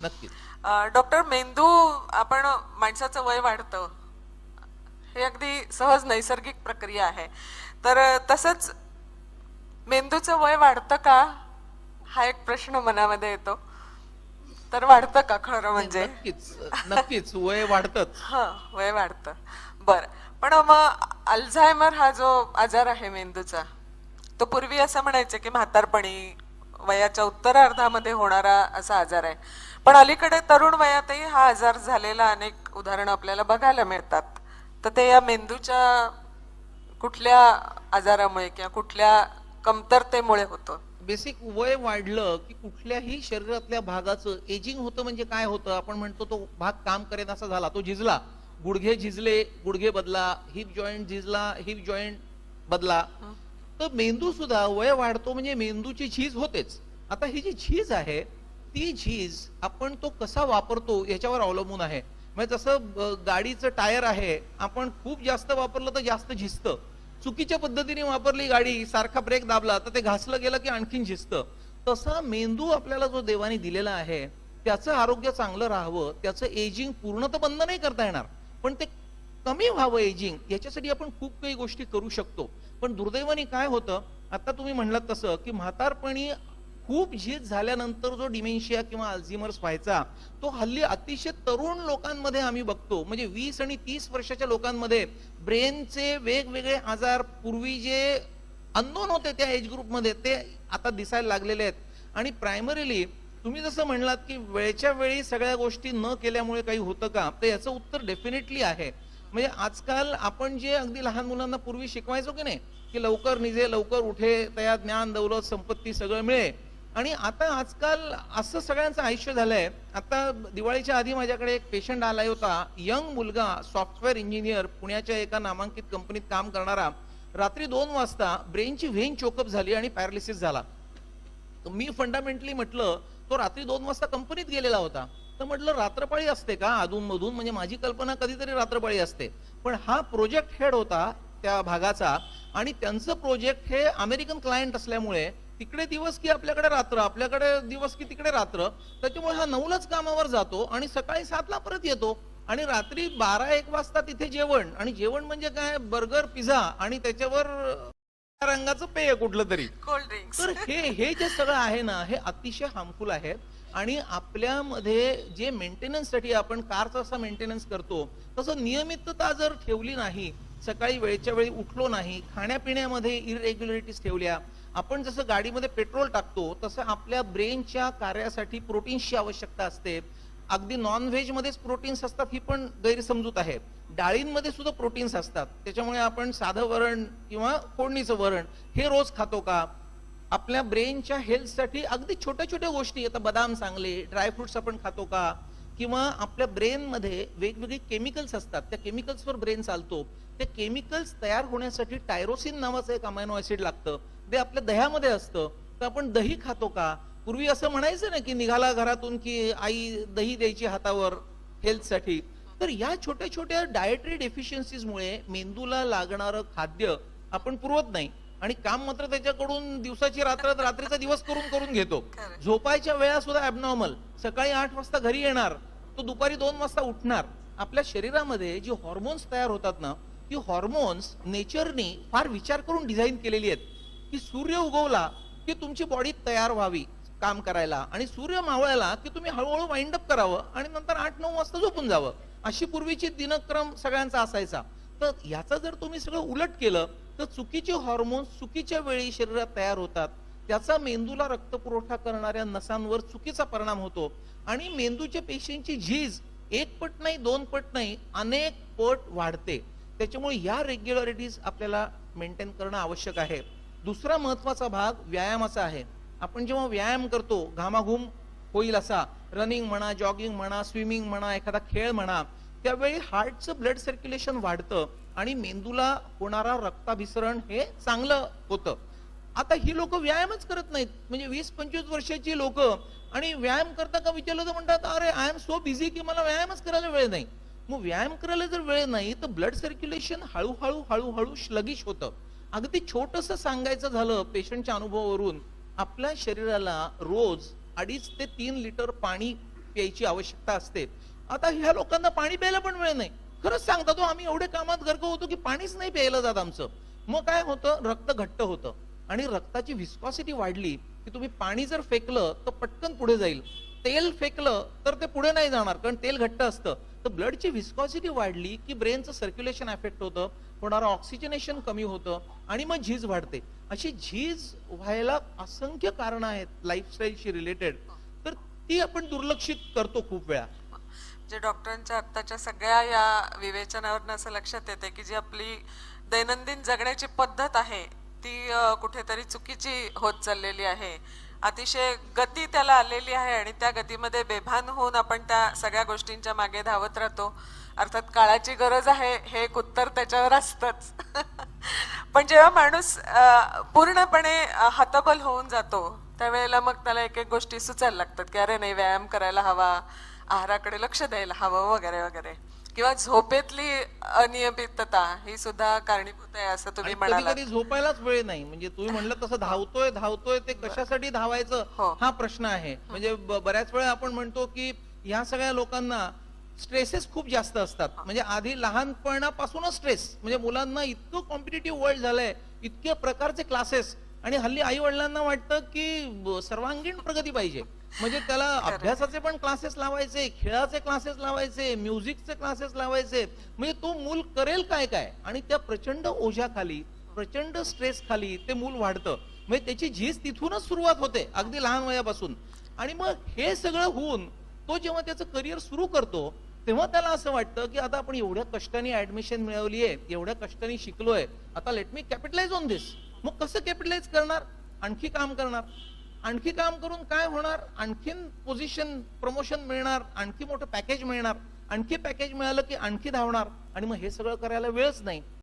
नक्कीच. डॉक्टर, मेंदू आपण माणसाचं वय वाढतं हे अगदी सहज नैसर्गिक प्रक्रिया आहे. तर तसंच मेंदूचं वय वाढतं का हा एक प्रश्न मनामध्ये येतो. तर वाढतं का खरं नाही, म्हणजे? नक्कीच. नक्कीच वय वाढतच. हा, वय वाढतं. बर, पण मग अल्झायमर हा जो आजार आहे मेंदूचा, तो पूर्वी असं म्हणायचे की म्हातारपणी वयाच्या उत्तरार्धामध्ये होणारा असा आजार आहे. पण अलीकडे तरुण वयातही हा आजार झालेला अनेक उदाहरणं आपल्याला बघायला मिळतात. तर ते या मेंदूच्या कुठल्या आजारामुळे किंवा कुठल्या कमतरतेमुळे होतं? बेसिक वय वाढलं की कुठल्याही शरीरातल्या भागाचं एजिंग होतं. म्हणजे काय होतं, आपण म्हणतो तो भाग काम करेन असा झाला, तो झिजला. गुडघे झिजले, गुडघे बदला. हिप जॉईंट झिजला, हिप जॉईंट बदला. तर मेंदू सुद्धा वय वाढतो म्हणजे मेंदूची झीज होतेच. आता ही जी झीज आहे, ती झीज आपण तो कसा वापरतो याच्यावर अवलंबून आहे. म्हणजे जसं गाडीचं टायर आहे, आपण खूप जास्त वापरलं तर जास्त झिजतं. चुकीच्या पद्धतीने वापरली गाडी, सारखा ब्रेक दाबला तर ते घासलं गेलं की आणखीन झिजतं. तसा मेंदू आपल्याला जो देवाने दिलेला आहे, त्याचं आरोग्य चांगलं राहावं, त्याचं एजिंग पूर्ण तर बंद नाही करता येणार, पण ते कमी व्हावं एजिंग, याच्यासाठी आपण खूप काही गोष्टी करू शकतो. पण दुर्दैवाने काय होतं, आता तुम्ही म्हणलात तसं की म्हातारपणी खूप झीज झाल्यानंतर जो डिमेन्शिया किंवा अल्झायमर्स व्हायचा, तो हल्ली अतिशय तरुण लोकांमध्ये आम्ही बघतो. म्हणजे 20 आणि 30 वर्षाच्या लोकांमध्ये ब्रेनचे वेगवेगळे आजार, पूर्वी जे अननोन होते त्या एज ग्रुपमध्ये, ते आता दिसायला लागलेले आहेत. आणि प्रायमरीली तुम्ही जसं म्हणलात की वेळच्या वेळी सगळ्या गोष्टी न केल्यामुळे काही होतं का, तर याचं उत्तर डेफिनेटली आहे. म्हणजे आजकाल आपण जे अगदी लहान मुलांना पूर्वी शिकवायचो की नाही, की लवकर निजे लवकर उठे, तया ज्ञान दौलत संपत्ती सगळं मिळे. आणि आता आजकाल असं सगळ्यांचं आयुष्य झालंय. आता दिवाळीच्या आधी माझ्याकडे एक पेशंट आलाय होता, यंग मुलगा, सॉफ्टवेअर इंजिनियर, पुण्याच्या एका नामांकित कंपनीत काम करणारा. रात्री 2 वाजता ब्रेनची व्हेन चोकअप झाली आणि पॅरालिसिस झाला. तर मी फंडामेंटली म्हटलं, तो रात्री 2 वाजता कंपनीत गेलेला होता. तर म्हटलं रात्रपाळी असते का अधून मधून, म्हणजे माझी कल्पना कधीतरी रात्रपाळी असते. पण हा प्रोजेक्ट हेड होता त्या भागाचा, आणि त्यांचं प्रोजेक्ट हे अमेरिकन क्लायंट असल्यामुळे तिकडे दिवस की आपल्याकडे रात्र, आपल्याकडे दिवस की तिकडे रात्र. त्याच्यामुळे हा 9लाच कामावर जातो आणि सकाळी 7ला परत येतो. आणि रात्री 12-1 वाजता तिथे जेवण, आणि जेवण म्हणजे काय, बर्गर, पिझ्झा, आणि त्याच्यावर रंगाचं पेय कुठलं तरी. Cold drinks. तर हे हे जे सगळं आहे ना, हे अतिशय हार्मफुल आहे. आणि आपल्यामध्ये जे मेंटेनन्स साठी आपण कारचा असा मेंटेनन्स करतो, तसं नियमितता जर ठेवली नाही, सकाळी वेळच्या वेळी उठलो नाही, खाण्यापिण्यामध्ये इरेग्युलरिटीज ठेवल्या, आपण जसं गाडीमध्ये पेट्रोल टाकतो तसं आपल्या ब्रेनच्या कार्यासाठी प्रोटीन्सची आवश्यकता असते. अगदी नॉन व्हेज मध्येच प्रोटीन्स असतात ही पण गैरसमजूत आहे. डाळींमध्ये सुद्धा प्रोटीन्स असतात. त्याच्यामुळे आपण साधं वरण किंवा फोडणीचं वरण हे रोज खातो का? आपल्या ब्रेनच्या हेल्थसाठी अगदी छोट्या छोट्या गोष्टी, आता बदाम चांगले, ड्रायफ्रुट्स आपण खातो का? किंवा आपल्या ब्रेनमध्ये वेगवेगळे केमिकल्स असतात, त्या केमिकल्सवर ब्रेन चालतो. ते केमिकल्स तयार होण्यासाठी टायरोसिन नावाचं एक अमायनो ऍसिड लागतं, ते आपल्या दह्यामध्ये असतं. तर आपण दही खातो का? पूर्वी असं म्हणायचं ना की निघाला घरातून की आई दही द्यायची हातावर हेल्थसाठी. तर या छोट्या छोट्या डायटरी डेफिशियन्सीजमुळे मेंदूला लागणारं खाद्य आपण पुरवत नाही, आणि काम मात्र त्याच्याकडून दिवसाची रात्र, रात्रीचा दिवस करून करून घेतो. खरं. झोपायच्या वेळा सुद्धा ॲबनॉर्मल. सकाळी 8 वाजता घरी येणार, तो दुपारी 2 वाजता उठणार. आपल्या शरीरामध्ये जी हॉर्मोन्स तयार होतात ना, ती हॉर्मोन्स नेचरनी फार विचार करून डिझाईन केलेली आहेत, की सूर्य उगवला की तुमची बॉडी तयार व्हावी काम करायला, आणि सूर्य मावळायला की तुम्ही हळूहळू वाइंड अप करावं आणि नंतर 8-9 वाजता झोपून जावं. अशी पूर्वीची दिनक्रम सगळ्यांचा असायचा. तर याचा जर तुम्ही सगळं उलट केलं तर चुकीचे हॉर्मोन्स चुकीच्या वेळी शरीरात तयार होतात. त्याचा मेंदूला रक्तपुरवठा करणाऱ्या नसांवर चुकीचा परिणाम होतो, आणि मेंदूच्या पेशींची झीज 1 पट नाही, 2 पट नाही, अनेक पट वाढते. त्याच्यामुळे या रेग्युलरिटीज आपल्याला मेंटेन करणं आवश्यक आहे. दुसरा महत्वाचा भाग व्यायामाचा आहे. आपण जेव्हा व्यायाम करतो, घामाघूम होईल असा, रनिंग म्हणा, जॉगिंग म्हणा, स्विमिंग म्हणा, एखादा खेळ म्हणा, त्यावेळी हार्टचं ब्लड सर्क्युलेशन वाढतं आणि मेंदूला होणारा रक्ताभिसरण हे चांगलं होतं. आता ही लोक व्यायामच करत नाहीत. म्हणजे 20-25 वर्षाची लोक, आणि व्यायाम करता का विचारलं तर म्हणतात, अरे आय एम सो बिझी की मला व्यायामच करायला वेळ नाही. मग व्यायाम करायला जर वेळ नाही तर ब्लड सर्क्युलेशन हळूहळू हळूहळू स्लगिश होतं. अगदी छोटंसं सांगायचं झालं पेशंटच्या अनुभवावरून, आपल्या शरीराला रोज 2.5 ते 3 लिटर पाणी प्यायची आवश्यकता असते. आता ह्या लोकांना पाणी प्यायला पण वेळ नाही. खरंच सांगता तो आम्ही एवढे कामात गर्क होतो की पाणीच नाही प्यायला जात आमचं. मग काय होतं, रक्त घट्ट होतं आणि रक्ताची विस्कॉसिटी वाढली की तुम्ही पाणी जर फेकलं तर पटकन पुढे जाईल, तेल फेकलं तर ते पुढे नाही जाणार कारण तेल घट्ट असतं. तर ब्लडची विस्कॉसिटी वाढली की ब्रेनचं सर्क्युलेशन अफेक्ट होतं, होणारं ऑक्सिजनेशन कमी होतं आणि मग झीज वाढते. अशी झीज व्हायला असंख्य कारणं आहेत लाईफस्टाईलशी रिलेटेड, तर ती आपण दुर्लक्षित करतो खूप वेळा. जे डॉक्टरांच्या आत्ताच्या सगळ्या या विवेचनावरनं असं लक्षात येते की जी आपली दैनंदिन जगण्याची पद्धत आहे ती कुठेतरी चुकीची होत चाललेली आहे. अतिशय गती त्याला आलेली आहे आणि त्या गतीमध्ये बेभान होऊन आपण त्या सगळ्या गोष्टींच्या मागे धावत राहतो. अर्थात काळाची गरज आहे हे एक उत्तर त्याच्यावर असतंच. पण जेव्हा माणूस पूर्णपणे हतबल होऊन जातो त्यावेळेला मग त्याला एक एक गोष्टी सुचायला लागतात की अरे नाही, व्यायाम करायला हवा, आहाराकडे लक्ष द्यायला हवं वगैरे वगैरे. किंवा झोपेतली अनियमितता ही सुद्धा कारणीभूत आहे असं तुम्ही कधी म्हणालात. कधी झोपायलाच वेळ नाही. म्हणजे तुम्ही म्हणलं तसं धावतोय धावतोय, ते कशासाठी धावायचं हो. हा प्रश्न आहे. म्हणजे बऱ्याच वेळा आपण म्हणतो की ह्या सगळ्या लोकांना स्ट्रेसेस खूप जास्त असतात. म्हणजे आधी लहानपणापासूनच स्ट्रेस, म्हणजे मुलांना इतकं कॉम्पिटिटिव्ह वर्ल्ड झालंय, इतके प्रकारचे क्लासेस, आणि हल्ली आई वडिलांना वाटतं की सर्वांगीण प्रगती पाहिजे. म्हणजे त्याला अभ्यासाचे पण क्लासेस लावायचे, खेळाचे क्लासेस लावायचे, म्युझिकचे क्लासेस लावायचे. म्हणजे तो मूल करेल काय काय, आणि त्या प्रचंड ओझ्याखाली, प्रचंड स्ट्रेस खाली ते मूल वाढतं. म्हणजे त्याची झीज तिथूनच सुरुवात होते, अगदी लहान वयापासून. आणि मग हे सगळं होऊन तो जेव्हा त्याचं करिअर सुरू करतो तेव्हा त्याला असं वाटतं की आता आपण एवढ्या कष्टाने ऍडमिशन मिळवली आहे, एवढ्या कष्टाने शिकलोय, आता लेट मी कॅपिटलाइज ऑन दिस. मग कसं कॅपिटलाइज करणार? आणखी काम करणार. आणखी काम करून काय होणार? आणखीन पोझिशन, प्रमोशन मिळणार, आणखी मोठं पॅकेज मिळणार, आणखी पॅकेज मिळालं की आणखी धावणार, आणि मग हे सगळं करायला वेळच नाही.